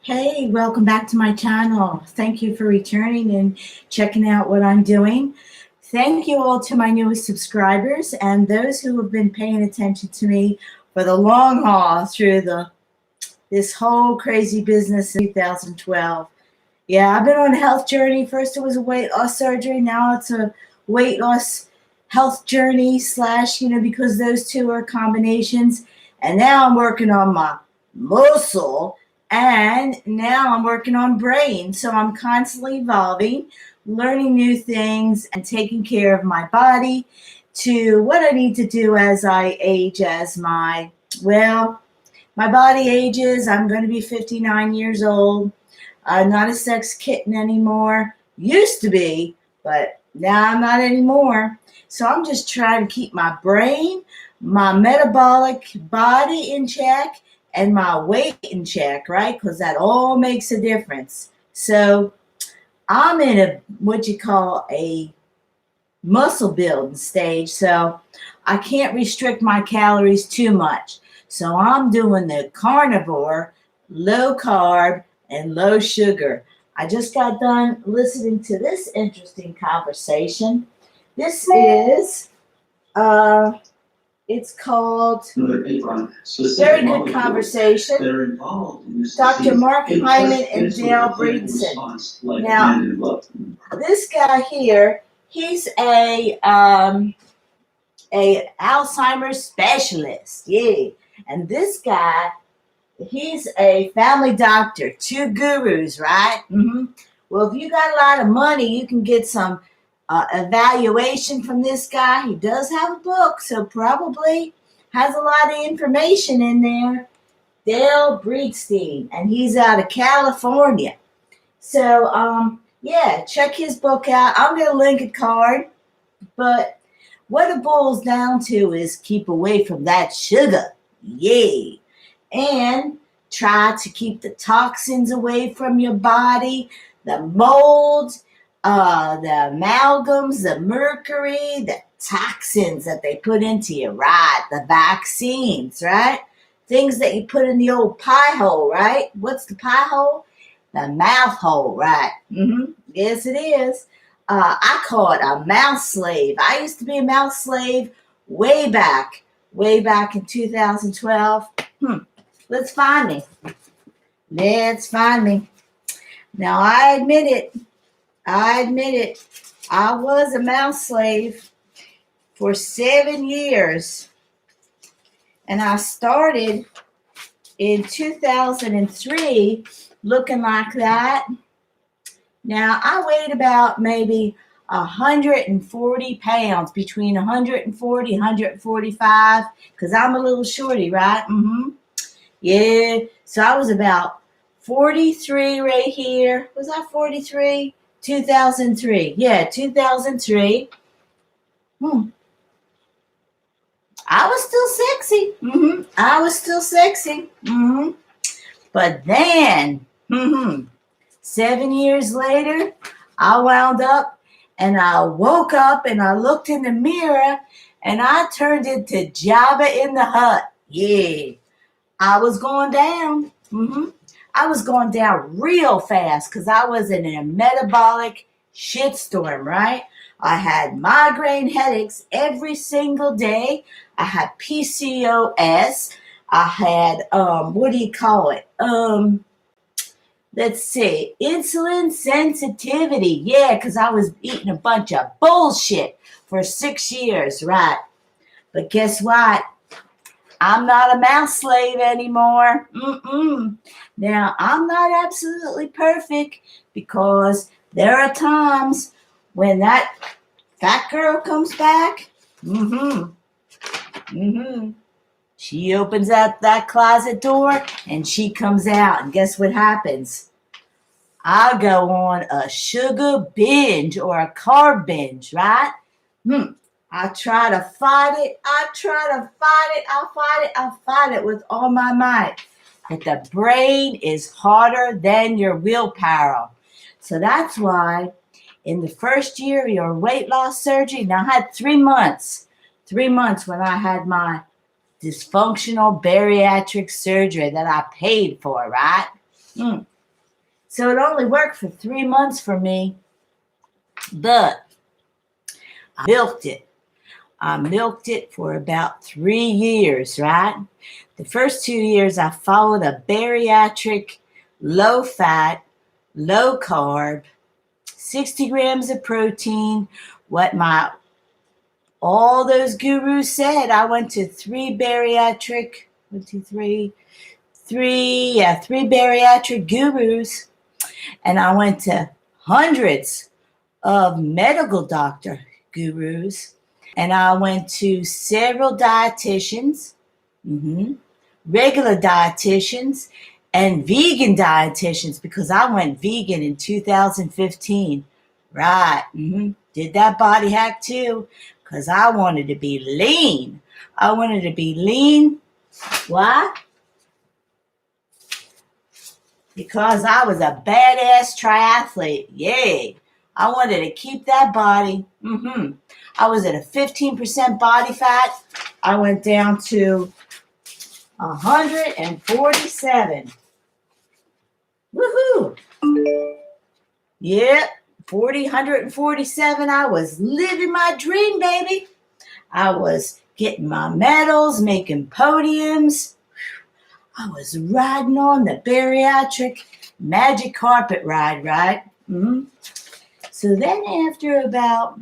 Hey, welcome back to my channel. Thank you for returning and checking out what I'm doing. Thank you all to my newest subscribers and those who have been paying attention to me for the long haul through this whole crazy business in 2012. Yeah, I've been on a health journey. First it was a weight loss surgery. Now it's a weight loss health journey slash, because those two are combinations. And now I'm working on my muscle. And now I'm working on brain. So I'm constantly evolving, learning new things, and taking care of my body to what I need to do as I age, my body ages. I'm going to be 59 years old. Not a sex kitten anymore. Used to be, but now I'm not anymore. So I'm just trying to keep my brain, my metabolic body in check, and my weight in check, right? Because that all makes a difference. So I'm in what you call a muscle building stage. So I can't restrict my calories too much. So I'm doing the carnivore, low carb, and low sugar. I just got done listening to this interesting conversation. This is it's called Very Good Conversation. Dr. Mark Hyman and Dale Breedson. Now, this guy here, he's a Alzheimer's specialist. Yeah. And this guy, he's a family doctor. Two gurus, right? Well, if you got a lot of money, you can get some evaluation from this guy. He does have a book, so probably has a lot of information in there. Dale Breedstein, and he's out of California. So, yeah, check his book out. I'm going to link a card, but what it boils down to is keep away from that sugar. Yay. And try to keep the toxins away from your body, the mold, the amalgams, the mercury, the toxins that they put into you, right? The vaccines, right? Things that you put in the old pie hole, right? What's the pie hole? The mouth hole, right? Yes, it is. I call it a mouth slave. I used to be a mouth slave way back in 2012. Let's find me. Let's find me. Now, I admit it. I was a mouth slave for 7 years. And I started in 2003 looking like that. Now, I weighed about maybe 140 pounds, between 140 145, because I'm a little shorty, right? Yeah, so I was about 43 right here. Was I 43? 2003. Yeah, 2003. I was still sexy. I was still sexy. But then, 7 years later, I wound up and I woke up and I looked in the mirror and I turned into Jabba in the Hutt. Yeah, I was going down. I was going down real fast because I was in a metabolic shitstorm, right? I had migraine headaches every single day. I had PCOS. I had, what do you call it? Let's see, insulin sensitivity. Yeah, because I was eating a bunch of bullshit for 6 years, right? But guess what? I'm not a mouth slave anymore. Now, I'm not absolutely perfect because there are times when that fat girl comes back. She opens up that closet door and she comes out. And guess what happens? I go on a sugar binge or a carb binge, right? I try to fight it. I'll fight it with all my might. But the brain is harder than your willpower. So that's why in the first year of your weight loss surgery, now I had 3 months. 3 months when I had my dysfunctional bariatric surgery that I paid for, right? So it only worked for 3 months for me, but I milked it. I milked it for about 3 years, right? The first 2 years, I followed a bariatric, low fat, low carb, 60 grams of protein, what all those gurus said. I went to three bariatric gurus, and I went to hundreds of medical doctor gurus, and I went to several dietitians, regular dietitians, and vegan dietitians, because I went vegan in 2015. Right. Did that body hack too, because I wanted to be lean. I wanted to be lean. Why? Because I was a badass triathlete. Yay. I wanted to keep that body. I was at a 15% body fat. I went down to 147. Woohoo. Yep. 147. I was living my dream, baby. I was getting my medals, making podiums. I was riding on the bariatric magic carpet ride, right? So then after about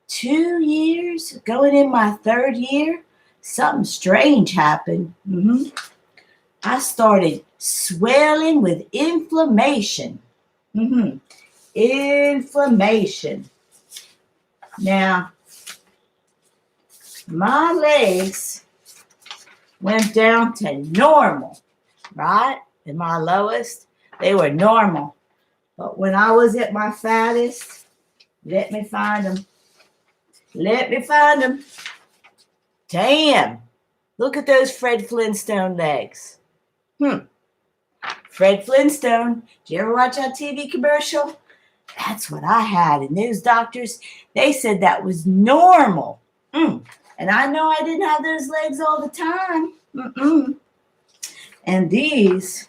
2 years, going in my 3rd year, something strange happened. I started swelling with inflammation. Inflammation. Now, my legs went down to normal, right? At my lowest, they were normal. But when I was at my fattest, let me find them. Damn. Look at those Fred Flintstone legs. Fred Flintstone. Did you ever watch that TV commercial? That's what I had. And those doctors, they said that was normal. And I know I didn't have those legs all the time. And these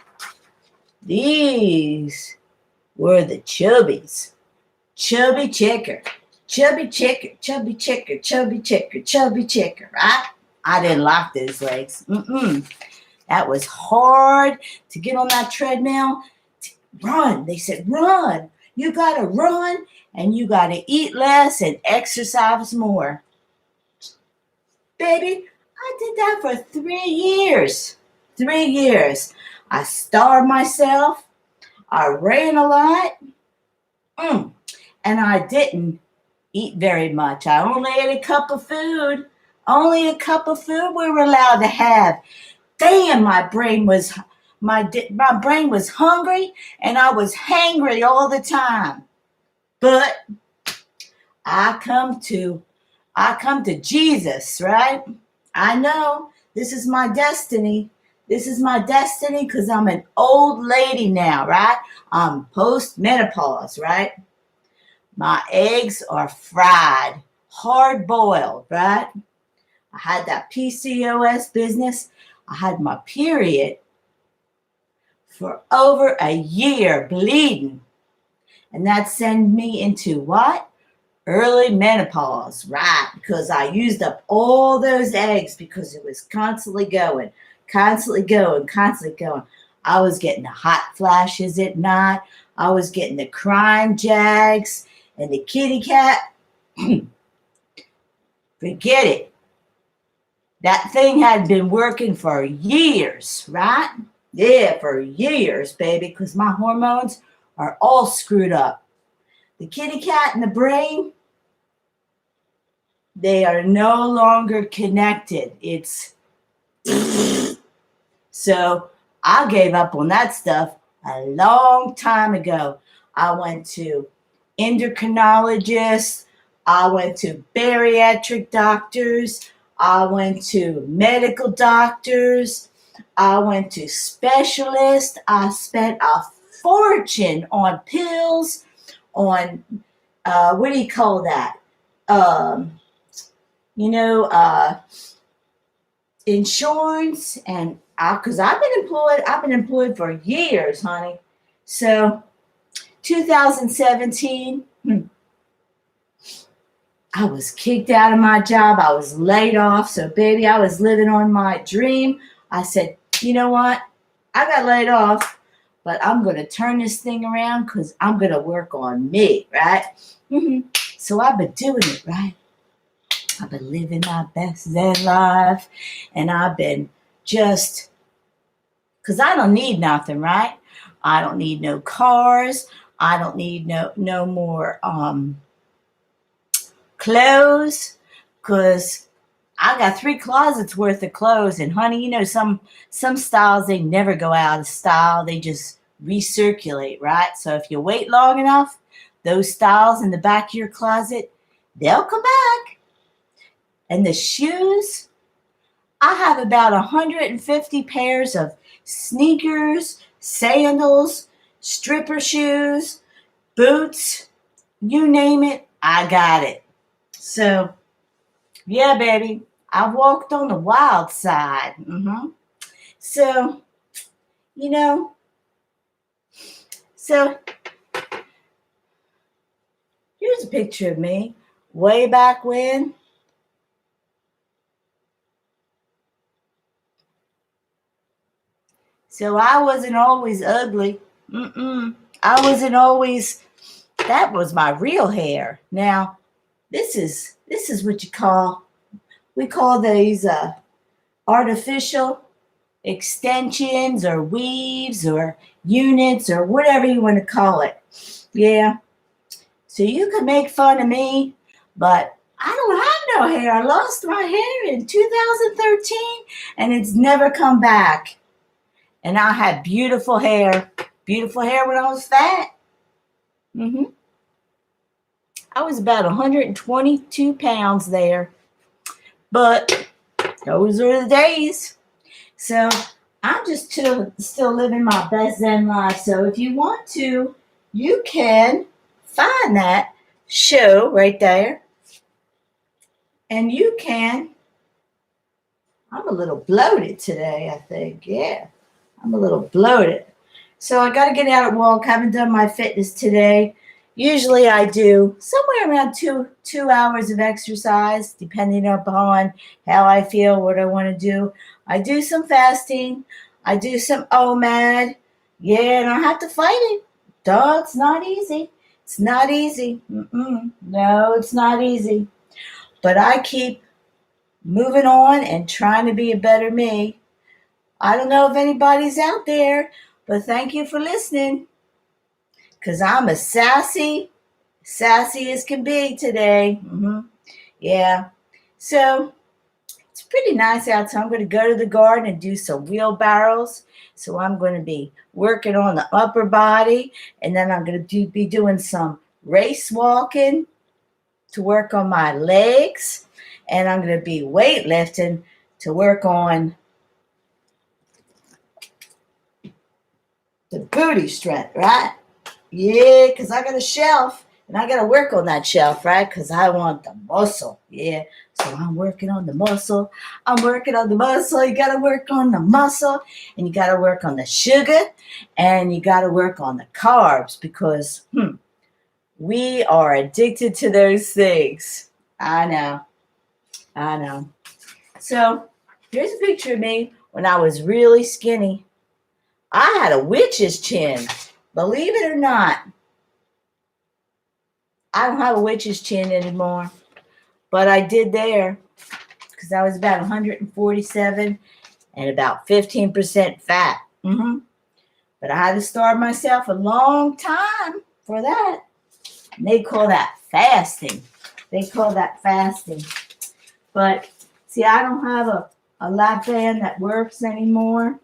were the chubbies. Chubby checker, right? I didn't like those legs. That was hard to get on that treadmill. Run. They said, run. You got to run, and you got to eat less and exercise more. Baby, I did that for 3 years. 3 years. I starved myself. I ran a lot. And I didn't eat very much. I only ate a cup of food. Only a cup of food we were allowed to have. Damn, my brain was hungry, and I was hangry all the time. But I come to Jesus, right? I know this is my destiny. This is my destiny because I'm an old lady now, right? I'm post-menopause, right? My eggs are fried, hard-boiled, right? I had that PCOS business. I had my period for over a year, bleeding. And that sent me into what? Early menopause, right? Because I used up all those eggs because it was constantly going. I was getting the hot flashes at night. I was getting the crying jags and the kitty cat. Forget it. That thing had been working for years, right? Yeah, for years, baby, because my hormones are all screwed up. The kitty cat and the brain, they are no longer connected. It's so I gave up on that stuff a long time ago. I went to endocrinologists. I went to bariatric doctors. I went to medical doctors. I went to specialists. I spent a fortune on pills, on, what do you call that? Insurance, and because I've been employed for years, honey. So 2017, I was kicked out of my job. I was laid off. So, baby, I was living on my dream. I said, you know what? I got laid off, but I'm going to turn this thing around because I'm going to work on me, right? So I've been doing it, right? I've been living my best Zen life, and I've been just, because I don't need nothing, right? I don't need no cars. I don't need no more clothes, because I got 3 closets worth of clothes. And honey, you know, some styles, they never go out of style. They just recirculate, right? So if you wait long enough, those styles in the back of your closet, they'll come back. And the shoes, I have about 150 pairs of sneakers, sandals, stripper shoes, boots, you name it, I got it. So, yeah, baby, I walked on the wild side. So, you know, so here's a picture of me way back when. So I wasn't always ugly. I wasn't always, that was my real hair. Now, this is what we call these artificial extensions or weaves or units or whatever you want to call it. Yeah. So you can make fun of me, but I don't have no hair. I lost my hair in 2013 and it's never come back. And I had beautiful hair when I was fat. I was about 122 pounds there. But those are the days. So I'm just still living my best Zen life. So if you want to, you can find that show right there. And you can, I'm a little bloated today, I think. Yeah, I'm a little bloated. So I got to get out and walk. Haven't done my fitness today. Usually I do somewhere around two hours of exercise, depending upon how I feel, what I want to do. I do some fasting. I do some OMAD. Yeah, and I have to fight it. Duh, it's not easy. It's not easy. No, it's not easy. But I keep moving on and trying to be a better me. I don't know if anybody's out there, but thank you for listening. Because I'm as sassy as can be today. Yeah. So it's pretty nice out. So I'm going to go to the garden and do some wheelbarrows. So I'm going to be working on the upper body. And then I'm going to be doing some race walking to work on my legs. And I'm going to be weightlifting to work on the booty strength, right? Yeah, because I got a shelf, and I got to work on that shelf, right? Because I want the muscle, yeah. So I'm working on the muscle. I'm working on the muscle. You got to work on the muscle, and you got to work on the sugar, and you got to work on the carbs, because we are addicted to those things. I know. So here's a picture of me when I was really skinny. I had a witch's chin. Believe it or not, I don't have a witch's chin anymore, but I did there because I was about 147 and about 15% fat. But I had to starve myself a long time for that. And they call that fasting. But see, I don't have a lap band that works anymore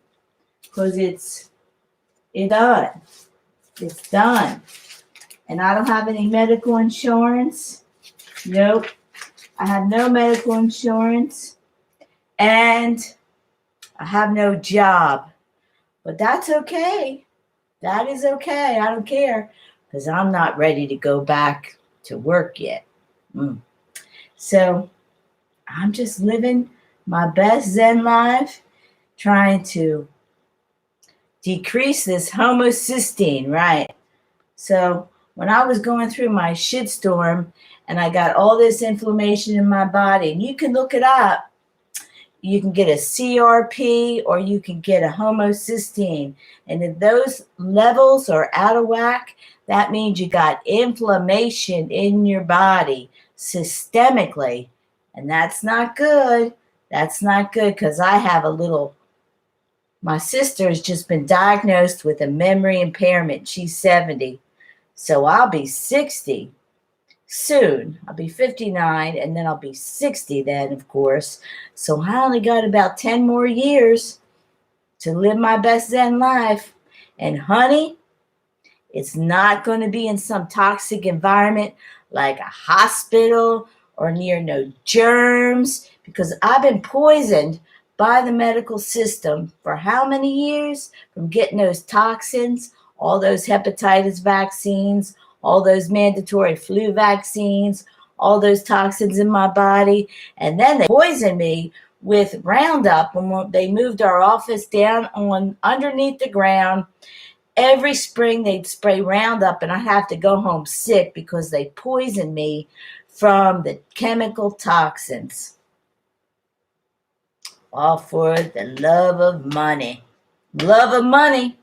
because it's done. It's done. And I don't have any medical insurance. Nope. I have no medical insurance. And I have no job. But that's okay. That is okay. I don't care. Because I'm not ready to go back to work yet. So I'm just living my best Zen life. Trying to decrease this homocystine, right? So when I was going through my shitstorm and I got all this inflammation in my body, and you can look it up, you can get a CRP or you can get a homocystine. And if those levels are out of whack, that means you got inflammation in your body systemically. And that's not good. That's not good, because I have my sister has just been diagnosed with a memory impairment. She's 70. So I'll be 60 soon. I'll be 59, and then I'll be 60 then, of course. So I only got about 10 more years to live my best Zen life. And honey, it's not going to be in some toxic environment like a hospital or near no germs, because I've been poisoned by the medical system for how many years from getting those toxins, all those hepatitis vaccines, all those mandatory flu vaccines, all those toxins in my body. And then they poisoned me with Roundup when they moved our office down on underneath the ground. Every spring they'd spray Roundup, and I'd have to go home sick because they poisoned me from the chemical toxins. All for the love of money. Love of money.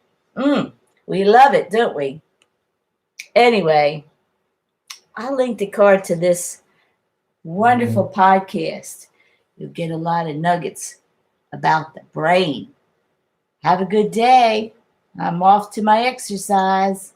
We love it, don't we? Anyway, I linked a card to this wonderful podcast. You'll get a lot of nuggets about the brain. Have a good day. I'm off to my exercise.